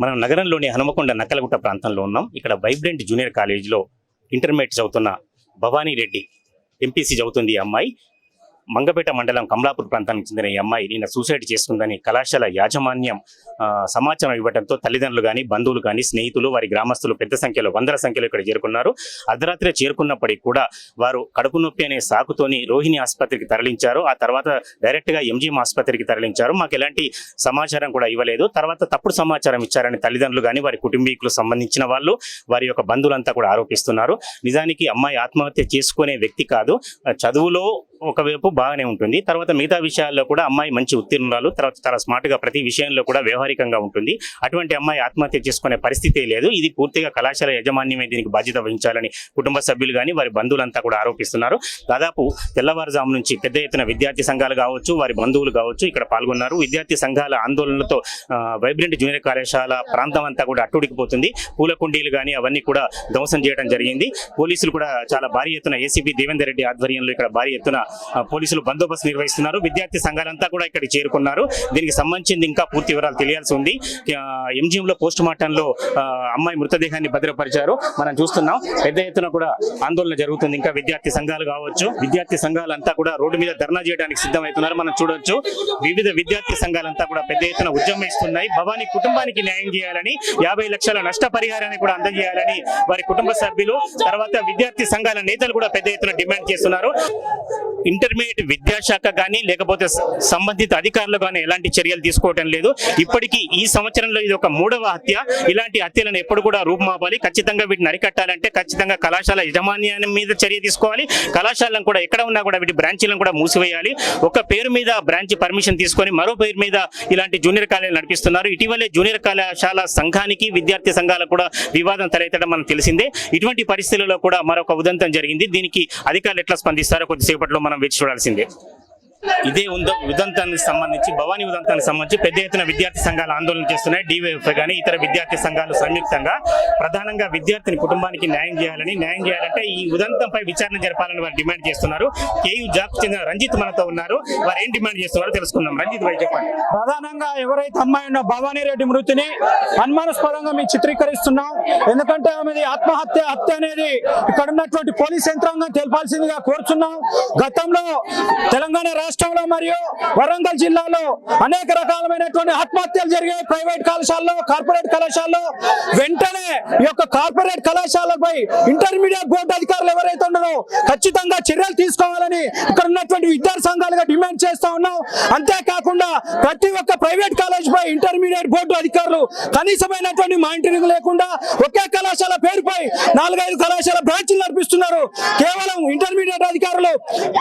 మనం నగరంలోని హనుమకొండ నక్కలగుట్ట ప్రాంతంలో ఉన్నాం. ఇక్కడ వైబ్రెంట్ జూనియర్ కాలేజీలో ఇంటర్మీడియట్ చదువుతున్న భవానీ రెడ్డి ఎంపీసీ చదువుతుంది. ఈ అమ్మాయి మంగపేట మండలం కమలాపూర్ ప్రాంతానికి చెందిన ఈ అమ్మాయి నిన్న సూసైడ్ చేసుకుందని కళాశాల యాజమాన్యం సమాచారం ఇవ్వడంతో తల్లిదండ్రులు కానీ బంధువులు కానీ స్నేహితులు వారి గ్రామస్తులు పెద్ద సంఖ్యలో వందల సంఖ్యలో ఇక్కడ చేరుకున్నారు. అర్ధరాత్రి చేరుకున్నప్పటికీ కూడా వారు కడుపు నొప్పి అనే సాకుతోని రోహిణి ఆసుపత్రికి తరలించారు. ఆ తర్వాత డైరెక్ట్గా ఎంజీఎం ఆసుపత్రికి తరలించారు. మాకు ఎలాంటి సమాచారం కూడా ఇవ్వలేదు. తర్వాత తప్పుడు సమాచారం ఇచ్చారని తల్లిదండ్రులు కానీ వారి కుటుంబీకులు సంబంధించిన వాళ్ళు వారి యొక్క బంధువులంతా కూడా ఆరోపిస్తున్నారు. నిజానికి అమ్మాయి ఆత్మహత్య చేసుకునే వ్యక్తి కాదు. చదువులో ఒకవైపు బాగానే ఉంటుంది, తర్వాత మిగతా విషయాల్లో కూడా అమ్మాయి మంచి ఉత్తీర్ణురాలు, తర్వాత చాలా స్మార్ట్గా ప్రతి విషయంలో కూడా వ్యవహారికంగా ఉంటుంది. అటువంటి అమ్మాయి ఆత్మహత్య చేసుకునే పరిస్థితే లేదు. ఇది పూర్తిగా కళాశాల యాజమాన్యమే దీనికి బాధ్యత వహించాలని కుటుంబ సభ్యులు కానీ వారి బంధువులంతా కూడా ఆరోపిస్తున్నారు. దాదాపు తెల్లవారుజాము నుంచి పెద్ద ఎత్తున విద్యార్థి సంఘాలు కావచ్చు, వారి బంధువులు కావచ్చు ఇక్కడ పాల్గొన్నారు. విద్యార్థి సంఘాల ఆందోళనలతో వైబ్రెంట్ జూనియర్ కళాశాల ప్రాంతం అంతా కూడా అట్టుడికిపోతుంది. పూల కుండీలు కానీ అవన్నీ కూడా ధ్వంసం చేయడం జరిగింది. పోలీసులు కూడా చాలా భారీ ఎత్తున ఏసీపీ దేవేందర్ రెడ్డి ఆధ్వర్యంలో ఇక్కడ భారీ ఎత్తున పోలీసులు బందోబస్తు నిర్వహిస్తున్నారు. విద్యార్థి సంఘాలంతా కూడా ఇక్కడికి చేరుకున్నారు. దీనికి సంబంధించి ఇంకా పూర్తి వివరాలు తెలియాల్సి ఉంది. ఎంజీఎం లో పోస్ట్ మార్టంలో అమ్మాయి మృతదేహాన్ని భద్రపరిచారు. మనం చూస్తున్నాం పెద్ద ఎత్తున కూడా ఆందోళన జరుగుతుంది. ఇంకా విద్యార్థి సంఘాలు కావచ్చు, విద్యార్థి సంఘాలంతా కూడా రోడ్డు మీద ధర్నా చేయడానికి సిద్ధమవుతున్నారు. మనం చూడొచ్చు వివిధ విద్యార్థి సంఘాలంతా కూడా పెద్ద ఎత్తున ఉద్యమిస్తున్నాయి. భవానీ కుటుంబానికి న్యాయం చేయాలని, 50 లక్షల నష్టపరిహారాన్ని కూడా అందజేయాలని వారి కుటుంబ సభ్యులు తర్వాత విద్యార్థి సంఘాల నేతలు కూడా పెద్ద ఎత్తున డిమాండ్ చేస్తున్నారు. ఇంటర్మీడియట్ విద్యాశాఖ కానీ లేకపోతే సంబంధిత అధికారులు కానీ ఎలాంటి చర్యలు తీసుకోవటం లేదు. ఇప్పటికీ ఈ సంవత్సరంలో ఇది ఒక 3వ హత్య. ఇలాంటి హత్యలను ఎప్పుడు కూడా రూపుమాపాలి. ఖచ్చితంగా వీటిని అరికట్టాలంటే ఖచ్చితంగా కళాశాల యాజమాన్యం మీద చర్య తీసుకోవాలి. కళాశాలను కూడా ఎక్కడ ఉన్నా కూడా వీటి బ్రాంచీలను కూడా మూసివేయాలి. ఒక పేరు మీద బ్రాంచ్ పర్మిషన్ తీసుకొని మరో పేరు మీద ఇలాంటి జూనియర్ కాలేజీలు నడిపిస్తున్నారు. ఇటీవలే జూనియర్ కళాశాల సంఘానికి విద్యార్థి సంఘాలకు కూడా వివాదం తలెత్తడం మనకు తెలిసిందే. ఇటువంటి పరిస్థితుల్లో కూడా మరొక ఉదంతం జరిగింది. దీనికి అధికారులు ఎట్లా స్పందిస్తారో కొద్దిసేపట్లో మనం వేచి చూడాల్సిందే. ఇదే ఉదంతానికి సంబంధించి భవానీ ఉదంతానికి సంబంధించి పెద్ద ఎత్తున విద్యార్థి సంఘాలు ఆందోళన చేస్తున్నాయి. డివైఎఫ్ కానీ ఇతర విద్యార్థి సంఘాలు సంయుక్తంగా ప్రధానంగా విద్యార్థిని కుటుంబానికి న్యాయం చేయాలంటే ఈ ఉదంతంపై విచారణ జరపాలని వారు డిమాండ్ చేస్తున్నారు. కేయూ జాబ్ చెందిన రంజిత్ మనతో ఉన్నారు. వారు ఏం డిమాండ్ చేస్తున్నారో తెలుసుకుందాం. రంజిత్ భాయ్ చెప్పండి. ప్రధానంగా ఎవరైతే అమ్మాయి ఉన్న భవానీ రెడ్డి మృతిని అనుమానాస్పదంగా మేము చిత్రీకరిస్తున్నాం. ఎందుకంటే ఆమెది ఆత్మహత్య అనేది ఇక్కడ ఉన్నటువంటి పోలీస్ యంత్రాంగం తెలపాల్సిందిగా కోరుతున్నాం. గతంలో తెలంగాణ రాష్ట్రంలో మరియు వరంగల్ జిల్లాలో అనేక రకాలమైనటువంటి ఆత్మహత్యలు జరిగాయి. ప్రైవేట్ కళాశాలలో, కార్పొరేట్ కళాశాలలో. వెంటనే ఈ యొక్క కార్పొరేట్ కళాశాలపై ఇంటర్మీడియట్ బోర్డు అధికారులు ఎవరైతే ఉన్నారో ఖచ్చితంగా చర్యలు తీసుకోవాలని ఇక్కడ ఉన్నటువంటి విద్యార్థి సంఘాలుగా డిమాండ్ చేస్తా ఉన్నాం. అంతేకాకుండా ప్రతి ఒక్క ప్రైవేట్ కాలేజ్ పై ఇంటర్మీడియట్ బోర్డు అధికారులు కనీసమైనటువంటి మానిటరింగ్ లేకుండా ఒకే కళాశాల పేరుపై 4-5 కళాశాల బ్రాంచ్లు నడిపిస్తున్నారు. కేవలం ఇంటర్మీడియట్ అధికారులు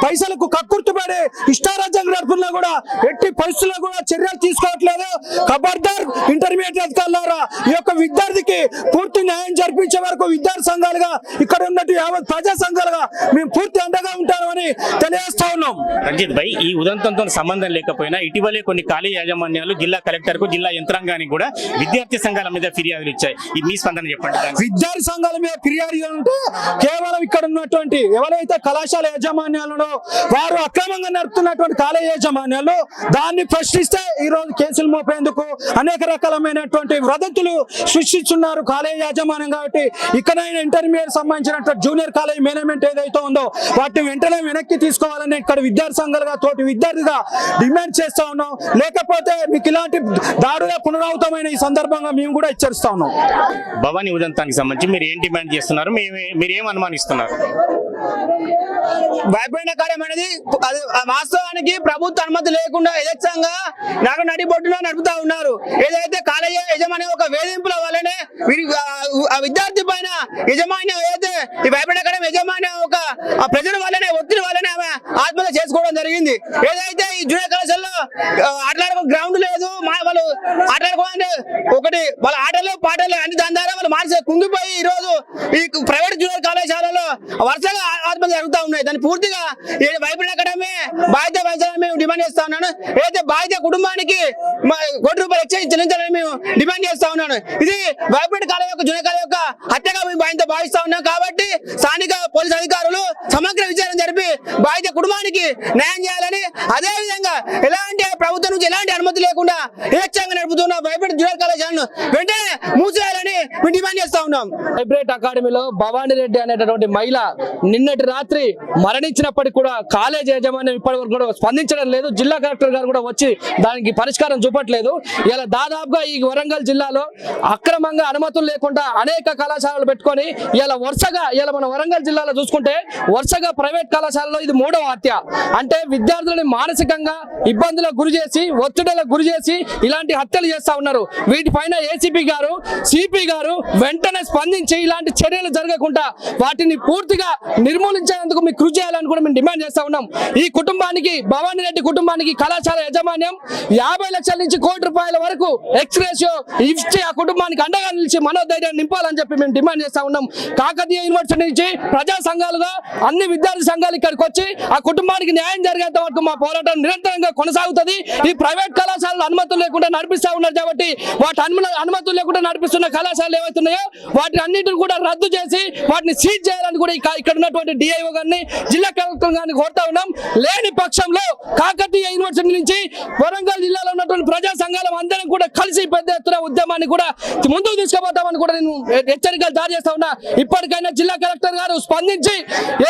పైసలకు కక్కుర్తుపడి ఇష్టారాజ్యంగా నడుపుతున్నా కూడా ఎట్టి పరిస్థితుల్లో కూడా చర్యలు తీసుకోవట్లేదు. ఖబర్దార్ ఇంటర్మీడియట్ అధికారులారా, ఈ యొక్క విద్యార్థికి పూర్తి న్యాయం జరిపించే వరకు విద్యార్థి సంఘాలుగా ఇక్కడ ఉన్నట్టు యావత్ ప్రజా సంఘాలుగా మేము పూర్తి అండగా ఉంటామని తెలియజేస్తా ఉన్నాం. రంజిత్ భాయ్, ఈ ఉదంతంతో సంబంధం లేకపోయినా ఇటీవలే కొన్ని కాలేజీ యాజమాన్యాలు జిల్లా కలెక్టర్ కు, జిల్లా యంత్రాంగానికి కూడా విద్యార్థి సంఘాల మీద ఫిర్యాదులు ఇచ్చాయి. మీ స్పందన చెప్పండి. విద్యార్థి సంఘాల మీద ఫిర్యాదు అంటే కేవలం ఇక్కడ ఉన్నటువంటి ఎవరైతే కళాశాల యాజమాన్యాలను వారు అక్రమంగా నడుపుతున్నటువంటి కాలేజీ యాజమాన్యాలు దాన్ని ప్రశ్నిస్తే ఈ రోజు కేసులు మోపేందుకు అనేక రకాలమైనటువంటి వదంతులు సృష్టిస్తున్నారు కాలేజీ యాజమాన్యం. కాబట్టి ఇక్కడైనా ఇంటర్మీడియట్ సంబంధించినటువంటి జూనియర్ కాలేజ్ మేనేజ్మెంట్ ఏదైతే ఉందో వాటిని వెంటనే వెనక్కి తీసుకోవాలని ఇక్కడ విద్యార్థి సంఘాలుగా తోటి విద్యార్థిగా డిమాండ్ చేస్తా ఉన్నాం. లేకపోతే మీకు ఇలాంటి దారుగా పునరావృతమైన ఈ సందర్భంగా మేము కూడా హెచ్చరిస్తా ఉన్నాం. భవానీ ఉదంతానికి సంబంధించి మీరు ఏం డిమాండ్ చేస్తున్నారు? మీరు ఏం అనుమానిస్తున్నారు? వైబ్రెంట్ అకాడమీ అనేది వాస్తవానికి ప్రభుత్వ అనుమతి లేకుండా యథేచ్ఛంగా నడి బొడ్డులో నడుపుతా ఉన్నారు. ఏదైతే కాలేజీ యజమాని ఒక వేధింపుల వల్లనే విద్యార్థి పైన యజమాన్యం ఏదైతే ఈ వైబ్రెంట్ అకాడమీ యజమాన్యం ఒక ప్రెజర్ వల్లనే, ఒత్తిడి వల్లనే ఆమె ఆత్మహత్య చేసుకోవడం జరిగింది. ఏదైతే ఈ జూనియర్ కళాశాలలో ఆటలాడుకో గ్రౌండ్ లేదు, వాళ్ళు ఆటలాడుకోవాలంటే ఒకటి వాళ్ళ ఆటలు పాటలు అన్ని దాని ద్వారా వాళ్ళు మానసిక కుంగిపోయి ఈ రోజు ఈ ప్రైవేట్ జూనియర్ కళాశాలలో వరుసగా ఆత్మహత్య జరుగుతూ ఉన్నాయి. దాన్ని పూర్తిగా వైబ్రెంట్ అకాడమీ బాధ్యత వహించాలని మేము డిమాండ్ చేస్తా ఉన్నాను. ఏదైతే బాధ్యత కుటుంబానికి ₹1 ఎక్స్చేంజ్ చెల్లించాలని మేము డిమాండ్ చేస్తా ఉన్నాను. ఇది వైబ్రెంట్ కాలేజ్ యొక్క జూనియర్ కాలేజ్ యొక్క హత్యగా మేము భావిస్తా ఉన్నాం. కాబట్టి స్థానిక పోలీస్ అధికారులు సమగ్ర విచారణ జరిపి బాధిత కుటుంబానికి న్యాయం చేయాలని, అదే విధంగా ఎలాంటి ప్రభుత్వం నుంచి ఎలాంటి అనుమతి లేకుండా ఏచ్ఛంగా నడుపుతున్న భయపడి జూనియర్ కళాశాలను వెంటనే మూసివేయాలని మేము డిమాండ్ చేస్తా ఉన్నాం. వైబ్రేట్ అకాడమీలో భవానీ రెడ్డి అనేటటువంటి మహిళ నిన్నటి రాత్రి మరణించినప్పటికీ కూడా కాలేజ్ యాజమాన్యం ఇప్పటి వరకు కూడా స్పందించడం లేదు. జిల్లా కలెక్టర్ గారు కూడా వచ్చి దానికి పరిష్కారం చూపట్లేదు. ఇలా దాదాపుగా ఈ వరంగల్ జిల్లాలో అక్రమంగా అనుమతులు లేకుండా అనేక కళాశాలలు పెట్టుకొని ఇలా వరుసగా మన వరంగల్ జిల్లాలో చూసుకుంటే వరుసగా ప్రైవేట్ కళాశాలలో ఇది 3వ హత్య. అంటే విద్యార్థులని మానసికంగా ఇబ్బందులకు గురి చేసి, ఒత్తిడులకు గురి చేసి ఇలాంటి హత్యలు చేస్తా ఉన్నారు. వీటిపైన ఏసీపీ గారు, సిపి గారు వెంటనే స్పందించి ఇలాంటి చర్యలు జరగకుండా వాటిని పూర్తిగా నిర్మూలించేందుకు మీకు కృషి చేయాలని కూడా మేము డిమాండ్ చేస్తా ఉన్నాం. ఈ కుటుంబానికి, భవానీ రెడ్డి కుటుంబానికి కళాశాల యాజమాన్యం 50 లక్షల నుంచి ₹1 కోటి వరకు ఎక్స్‌గ్రేషియో ఇచ్చి ఆ కుటుంబానికి అండగా నిలిచి మనోధైర్యాన్ని నింపాలని చెప్పి మేము డిమాండ్ చేస్తా ఉన్నాం. కాకతీయ యూనివర్సిటీ నుంచి ప్రజా సంఘాలుగా అన్ని విద్యార్థి సంఘాలు ఇక్కడికి వచ్చి ఆ కుటుంబానికి న్యాయం జరిగేంత వరకు మా పోరాటం నిరంతరంగా కొనసాగుతుంది. ఈ ప్రైవేట్ కళాశాలలు అనుమతులు లేకుండా నడిపిస్తా ఉన్నారు కాబట్టి వాటి అనుమతులు లేకుండా నడిపిస్తున్న కళాశాలలు ఏవైతున్నాయో వాటిని అన్నింటిని కూడా రద్దు చేసి వాటిని సీజ్ చేయాలని కూడా ఇక్కడ ఉన్నటువంటి డిఐఓ గారిని, జిల్లా కలెక్టర్ గారిని కోరుతా ఉన్నాం. లేని పక్షంలో కాకతీయ యూనివర్సిటీ నుంచి వరంగల్ జిల్లాలో ఉన్నటువంటి ప్రజా సంఘాలు అందరం కూడా కలిసి పెద్ద ఎత్తున ఉద్యమాన్ని కూడా ముందుకు తీసుకుపోతామని కూడా నేను హెచ్చరికలు జారీ చేస్తా ఉన్నా. ఇప్పటికైనా జిల్లా కలెక్టర్ గారు స్పందించి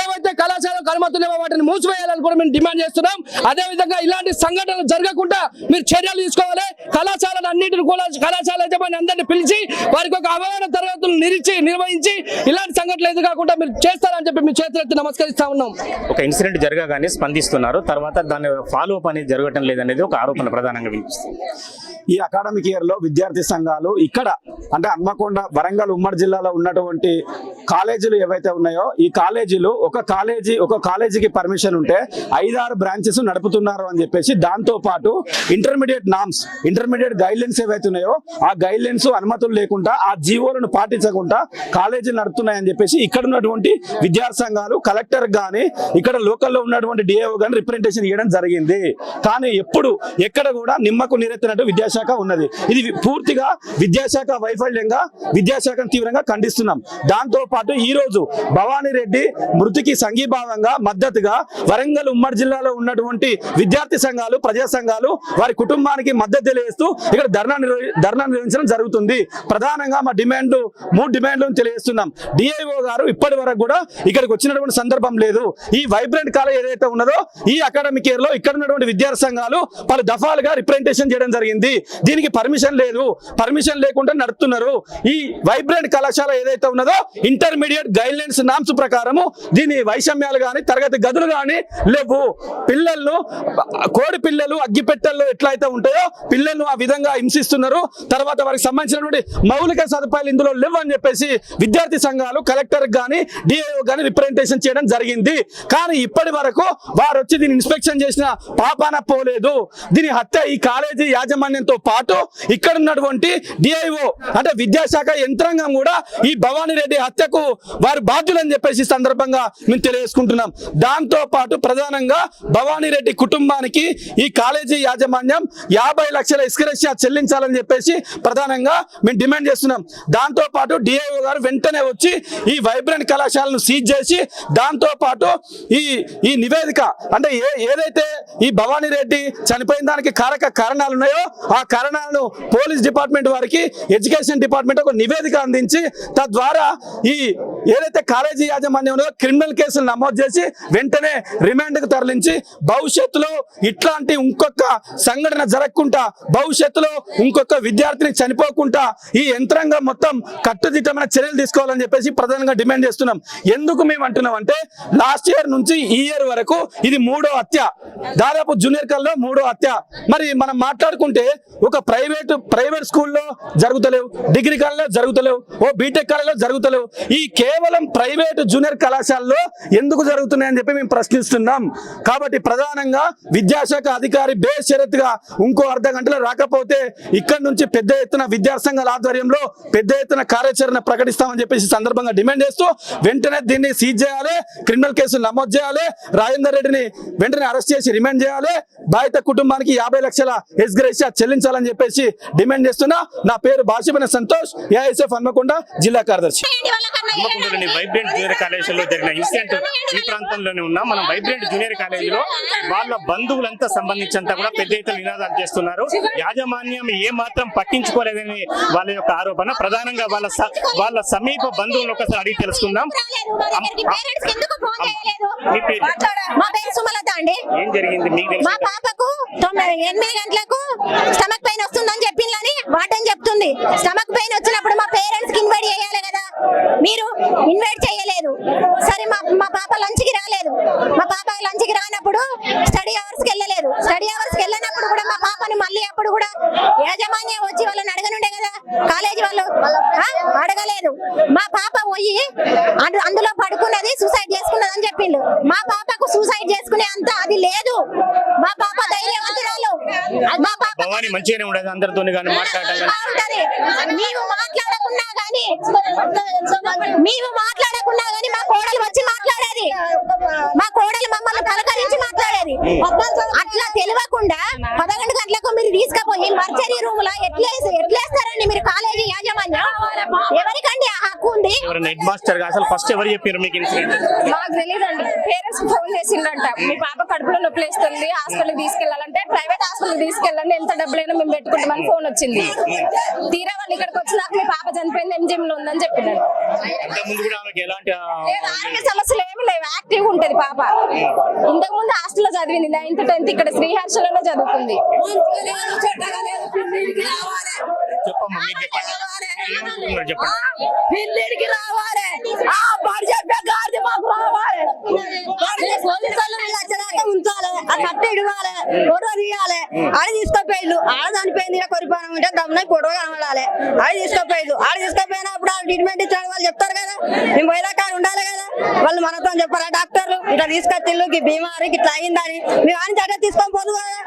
ఏవైతే కళాశాలకు అనుమతులు లేవో వాటిని మూసివేయాలని కూడా మేము డిమాండ్ చేస్తున్నాం. అదేవిధంగా ఇలాంటి సంఘటనలు జరగకుండా మీరు చర్యలు తీసుకోవాలి. కళాశాలను అన్నింటిని కూడా కళాశాల యజమాని అందరినీ పిలిచి వారికి ఒక అవగాహన తరగతులు నిర్వహించి ఇలాంటి సంఘటనలు ఎదురు కాకుండా మీరు చేస్తారని చెప్పి మీ చేతులెత్తి నమస్కరిస్తా ఉన్నాం. ఒక ఇన్సిడెంట్ జరగగానే స్పందిస్తున్నారు, తర్వాత దాని ఫాలో అప్ అనేది జరగటం లేదనేది ఒక ఆరోపణ ప్రధానంగా వినిపిస్తుంది. ఈ అకాడమిక్ ఇయర్ లో విద్యార్థి సంఘాలు ఇక్కడ అంటే హన్మకొండ, వరంగల్ ఉమ్మడి జిల్లాలో ఉన్నటువంటి కాలేజీలు ఏవైతే ఉన్నాయో ఈ కాలేజీలు ఒక కాలేజీకి పర్మిషన్ ఉంటే 5-6 బ్రాంచెస్ నడుపుతున్నారు అని చెప్పేసి, దాంతో పాటు ఇంటర్మీడియట్ గైడ్లైన్స్ ఏవైతే ఉన్నాయో ఆ గైడ్లైన్స్ అనుమతులు లేకుండా, ఆ జీవోలను పాటించకుండా కాలేజీలు నడుపుతున్నాయని చెప్పేసి ఇక్కడ ఉన్నటువంటి విద్యార్థి సంఘాలు కలెక్టర్ గానీ ఇక్కడ లోకల్లో ఉన్నటువంటి డిఏఓ గానీ రిప్రజెంటేషన్ ఇవ్వడం జరిగింది. కానీ ఎక్కడ కూడా నిమ్మకు నీరెత్తినట్టు విద్యాశాఖ ఉన్నది. ఇది పూర్తిగా విద్యాశాఖ వైఫల్యంగా విద్యాశాఖను తీవ్రంగా ఖండిస్తున్నాం. దాంతో పాటు ఈ రోజు భవానీ రెడ్డి మృతికి సంఘీభావంగా మద్దతుగా వరంగల్ ఉమ్మడి జిల్లాలో ఉన్నటువంటి విద్యార్థి సంఘాలు, ప్రజా సంఘాలు వారి కుటుంబానికి మద్దతు తెలియజేస్తూ ఇక్కడ ధర్నా నిర్వహించడం జరుగుతుంది. ప్రధానంగా మా 3 డిమాండ్లను తెలియజేస్తున్నాం. డిఐఓ గారు ఇప్పటి వరకు కూడా ఇక్కడికి వచ్చినటువంటి సందర్భం లేదు. ఈ వైబ్రెంట్ కాలేజ్ ఏదైతే ఉన్నదో ఈ అకాడమిక్ ఇయర్ లో ఇక్కడ ఉన్నటువంటి విద్యార్థి సంఘాలు పలు దఫాలుగా రిప్రజెంటేషన్ చేయడం జరిగింది. దీనికి పర్మిషన్ లేదు, పర్మిషన్ లేకుండా నడుపుతున్నారు. ఈ వైబ్రెంట్ కళాశాల ఏదైతే ఉన్నదో ఇంటర్మీడియట్ గైడ్లైన్స్ నామ్స్ ప్రకారము దీని వైషమ్యాలు కానీ తరగతి గదులు కానీ లేవు. కోడి పిల్లలు అగ్గిపెట్టెల్లో ఎట్లయితే ఉంటాయో పిల్లలను ఆ విధంగా హింసిస్తున్నారు. తర్వాత వారికి సంబంధించినటువంటి మౌలిక సదుపాయాలు ఇందులో లేవు అని చెప్పేసి విద్యార్థి సంఘాలు కలెక్టర్ గానీ డిఐఓ గానీ రిప్రజెంటేషన్ చేయడం జరిగింది. కానీ ఇప్పటి వరకు వారు వచ్చి దీన్ని ఇన్స్పెక్షన్ చేసిన పాపాన పోలేదు. దీని హత్య ఈ కాలేజీ యాజమాన్యంతో పాటు ఇక్కడ ఉన్నటువంటి డిఐఓ అంటే విద్యాశాఖ యంత్రాంగం కూడా ఈ భవానీ రెడ్డి హత్యకు వారు బాధ్యులని చెప్పేసి సందర్భంగా మేము తెలియజేసుకుంటున్నాం. దాంతో పాటు ప్రధానంగా భవానీ రెడ్డి కుటుంబానికి ఈ కాలేజీ యాజమాన్యం 50 లక్షల ఎక్స్‌గ్రేషియో చెల్లించాలని చెప్పేసి ప్రధానంగా మేము డిమాండ్ చేస్తున్నాం. దాంతో పాటు డిఐఓ గారు వెంటనే వచ్చి ఈ వైబ్రెంట్ కళాశాలను సీజ్ చేసి దాంతో పాటు ఈ నివేదిక అంటే ఏదైతే ఈ భవానీ రెడ్డి చనిపోయిన దానికి కారణాలు ఉన్నాయో ఆ కారణాలను పోలీస్ డిపార్ట్మెంట్ వారికి, ఎడ్యుకేషన్ డిపార్ట్మెంట్ ఒక నివేదిక అందించి తద్వారా ఈ ఏదైతే కాలేజీ యాజమాన్యం ఉన్నదో క్రిమినల్ కేసులు నమోదు చేసి వెంటనే రిమాండ్కు తరలించి భవిష్యత్తులో ఇట్లాంటి ఇంకొక సంఘటన జరగకుండా, భవిష్యత్తులో ఇంకొక విద్యార్థిని చనిపోకుండా ఈ యంత్రాంగం మొత్తం కట్టుదిట్టమైన చర్యలు తీసుకోవాలని చెప్పేసి ప్రధానంగా డిమాండ్ చేస్తున్నాం. ఎందుకు మేము అంటున్నాం అంటే లాస్ట్ ఇయర్ నుంచి ఈ ఇయర్ వరకు ఇది 3వ హత్య, దాదాపు జూనియర్ కాలేజ్లో 3వ హత్య. మరి మనం మాట్లాడుకుంటే ఒక ప్రైవేట్ స్కూల్లో జరుగుతలేవు, డిగ్రీ కాలేజ్లో జరుగుతలేవు, బీటెక్ కాలేజ్లో జరుగుతలేవు. ఈ కేవలం ప్రైవేట్ జూనియర్ కళాశాలలో ఎందుకు జరుగుతున్నాయని చెప్పి మేము ప్రశ్నిస్తున్నాం. కాబట్టి ప్రధానంగా విద్యాశాఖ అధికారి బేషరతుగా ఇంకో అర్ధ గంటలో రాకపోతే ఇక్కడ నుంచి పెద్ద ఎత్తున విద్యార్థి సంఘాల ఆధ్వర్యంలో పెద్ద ఎత్తున కార్యాచరణ ప్రకటిస్తామని చెప్పేసి సందర్భంగా డిమాండ్ చేస్తూ వెంటనే దీన్ని సీజ్ చేయాలి, క్రిమినల్ కేసులు నమోదు చేయాలి, రాజేందర్ రెడ్డిని వెంటనే అరెస్ట్ చేసి రిమాండ్ చేయాలి, బాధిత కుటుంబానికి 50 లక్షల ఎక్స్‌గ్రేషియో చెల్లించాలని చెప్పేసి డిమాండ్ చేస్తున్నా. నా పేరు బాషిబన సంతోష్, ఏఐఎస్ఎఫ్ హన్మకొండ జిల్లా కార్యదర్శి. ప్రాంతంలోని వైబ్రెంట్ జూనియర్ కాలేజీలో జరిగిన ఇన్సిడెంట్ ఈ ప్రాంతంలోనే ఉన్నాం. మనం వైబ్రెంట్ జూనియర్ కాలేజీలో వాళ్ళ బంధువులంతా సంబంధించంతా కూడా పెద్ద ఎత్తున నినాదాలు చేస్తున్నారు. యాజమాన్యం ఏ మాత్రం పట్టించుకోలేదని వాళ్ళ యొక్క ఆరోపణ. ప్రధానంగా వాళ్ళ సమీప బంధువులను ఒకసారి అడిగి తెలుసుకుందాం. మీ పేరు? మా పేరు సుమలత అండి. ఏం జరిగింది మీకు మా తెలుసు? పాపకు 8 గంటలకు స్టమక్ పెయిన్ వస్తుందని చెప్పిందని వాటని చెప్తుంది. స్టమక్ పెయిన్ వచ్చినప్పుడు మా పేరెంట్స్ కి ఇన్వైట్ చేయాలి కదా, మీరు ఇన్వైట్ చేయలేదు. సరే మా పాప లంచ్ కి రాలేదు. మా పాప లంచ్ కి రానప్పుడు స్టడీ అవర్స్ కి వెళ్ళలేదు. స్టడీ అవర్స్ కి వెళ్ళినప్పుడు కూడా మా పాపని మళ్ళీ అప్పుడు కూడా యాజమాన్యం వచ్చి వాళ్ళని అడగనుండే కదా, కాలేజీ వాళ్ళు అడగలేదు. మా పాప పోయి అందులో పడుకున్నది, సూసైడ్ చేసుకున్నది అని చెప్పిండు. మా పాపకు సూసైడ్ చేసుకునే అంత అది లేదు. మా పాప ధైర్యవంతురాలు. మా పాప భవాని మంచిగానే ఉండదు, అందరితో కానీ మాట్లాడటం కానీ. బాగుంటది. మేము మాట్లాడకున్నా గానీ మా కోడలు వచ్చి మాట్లాడేది. మా కోడలు మమ్మల్ని పలకరించి మాట్లాడేది. అట్లా తెలియకుండా 11 గంటలకు మీరు తీసుకుపోయి మర్చరీ రూమ్ లో ఎట్లేస్తారండి మీరు? కాలేజీ యాజమాన్యం ఎవరికండి ఆ హక్కు ఉంది? ఎవరైనా హెడ్ మాస్టర్ అసలు ఫస్ట్ ఎవరు చెప్పారు మీకు ఇన్సిడెంట్? మాకు తెలియదండి. పేరెంట్స్ ఫోన్ చేసిండంట, మీ పాప కడుపులో నొప్పి లేస్తుంది, హాస్పిటల్ తీసుకెళ్లాలంటే ప్రైవేట్ హాస్పిటల్ తీసుకెళ్ళండి, ఎంత డబ్బులైనా మేము పెట్టుకుంటామని ఫోన్ వచ్చింది. తీరా వాళ్ళు ఇక్కడికి వచ్చినాక మీ పాప చనిపోయింది, ఎంజిఎం లో ఉందని చెప్పినాడు. ముందు కూడా ఆమెకి ఎలాంటి ఆరోగ్య సమస్యలు ఏమి లేవు, యాక్టివ్ ఉంటది పాప. ఇంతకు ముందు హాస్టల్లో చదివింది, 9th 10th ఇక్కడ శ్రీహర్షలో చదువుకుంది. చెప్పమ్మా, మీకు చెప్పండి. ఏమంటున్నారు చెప్పండి. పిల్లిడికి రావాలి, ఆ పడి చెప్పే గాడిద మాకు రావాలి. పోలీసు వాళ్ళు వచ్చేదాకా ఉంచాలి, ఆ కట్టె ఇడవాలి, ఫోటో తీయాలి. ఆడ తీసుకుపోయిళ్ళు, ఆడ చనిపోయింది, కొరిపానం ఉంటే దమ్మున ఫోటో కనబడాలి. ఆడ తీసుకుపోయినప్పుడు ఆ ట్రీట్మెంట్ ఇచ్చాడు వాళ్ళు చెప్తారు కదా, మేము పోయేదాకా ఉండాలి కదా. వాళ్ళు మనతో చెప్పారా డాక్టర్లు ఇట్లా తీసుకొచ్చిళ్ళు బీమారికి ఇట్లా అయిందని, మేము అని చట్ట తీసుకొని పోదు కదా.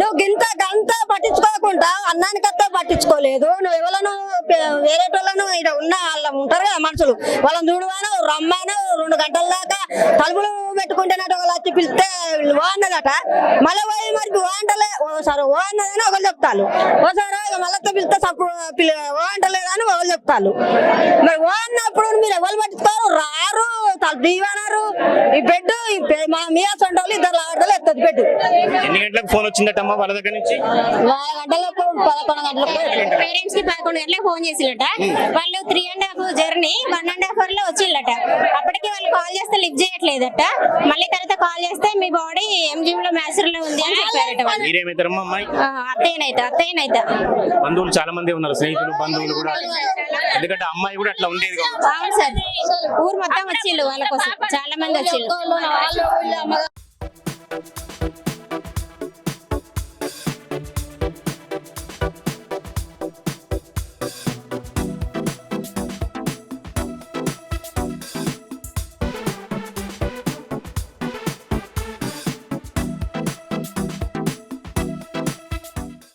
నువ్వు గంత పట్టించుకోకుండా అన్నానికత్తా పట్టించుకోలేదు. నువ్వు ఎవరను వేరే వాళ్ళను ఇక్కడ ఉన్న వాళ్ళు ఉంటారు కదా మనుషులు, వాళ్ళని చూడవాను రమ్మాను 2 గంటల దాకా తలుపులు పెట్టుకుంటున్నట్టు వాళ్ళు వచ్చి పిలిస్తే ఓ అన్నదట. మళ్ళీ పోయి మరి ఓ అంటలే, ఓసారి ఓ అన్నదని ఒకరు చెప్తారు, ఓసారి మళ్ళీ పిలిస్తే ఓ అంటలేదని ఒకరు చెప్తారు. మరి ఓ అన్నప్పుడు మీరు ఎవరు పట్టించుకోరు, రారు, తలుపు తీయన్నారు. ఈ బెడ్ మీ సొంటోళ్ళు 2 లాగడలు ఎత్తది బెడ్. ఎన్ని గంటలకు ఫోన్ వచ్చిందటమ్మా వాళ్ళ దగ్గర నుంచి? 4 గంటలకు 11 గంటలకు పేరెంట్స్ కి 11 గంటలకు ఫోన్ చేసిల్లట. వాళ్ళు 3.5 జర్నీ 1.5 hour లో వచ్చిల్లట. అప్పటికి వాళ్ళు కాల్ చేస్తే లిఫ్ట్ చేయట్లేదట. మళ్ళీ తర్వాత కాల్ చేస్తే మీ బాడీ ఎంజిఎం లో మ్యాసర్ లో ఉంది అని చెప్పారట వాళ్ళు. మీరేమైతారమ్మా అమ్మాయి? అత్తయ్యనైతే బంధువులు చాలా మంది ఉన్నారు, స్నేహితులు బంధువులు కూడా. ఎందుకంటే అమ్మాయి కూడా అట్లా ఉండేది కావచ్చు. అవును సార్, ఊరు మొత్తం వచ్చిళ్ళు వాళ్ళ కోసం, చాలా మంది వచ్చిళ్ళు.